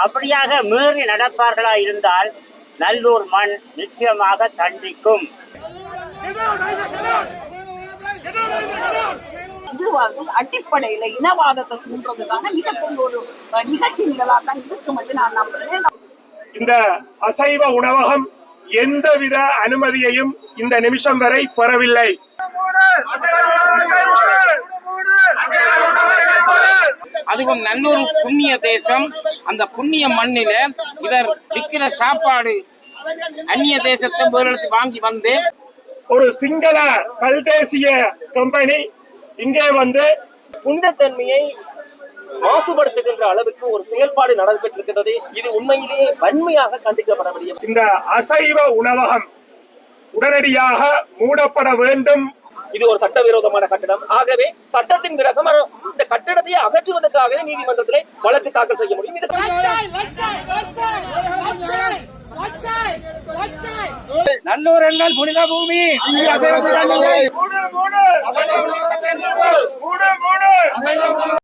அப்படியாக மீறி நடப்பார்களா இருந்தால் நல்லூர் மண் நிச்சயமாக தண்டிக்கும். இது அடிப்படையில இனவாதத்தை தூண்டுறதுக்கான மிகப்பெரிய ஒரு நிகழ்ச்சி நிகழாதான் இருக்கும் என்று நான் நம்புகிறேன். இந்த அசைவ உணவகம் எந்தவித அனுமதியையும் இந்த நிமிஷம் வரை பெறவில்லை. அதுவும் நல்லூர் புண்ணிய தேசம். அந்த புண்ணிய மண்ணில இவர் விற்கிற சாப்பாடு அந்நிய தேசத்தை வேறெடுத்து வாங்கி வந்து ஒரு சிங்கள கல்தேசிய கம்பெனி இங்கே வந்து புனிதத்தன்மையை மாசுபடுத்துகின்ற அளவுக்கு ஒரு செயல்பாடு நடைபெற்றிருக்கிறது. இது உண்மையிலேயே வன்மையாக கண்டிக்கப்பட வேண்டிய இந்த அசைவ உணவகம் உடனடியாக மூடப்பட வேண்டும். இது ஒரு சட்டவிரோதமான கட்டடம். ஆகவே சட்டத்தின் பிரகாரம் இந்த கட்டடத்தை அகற்றுவதற்காகவே நீதிமன்றத்திலே வழக்கு தாக்கல் செய்ய முடியும். நல்லூர் எங்கள் புனித பூமி. மூடு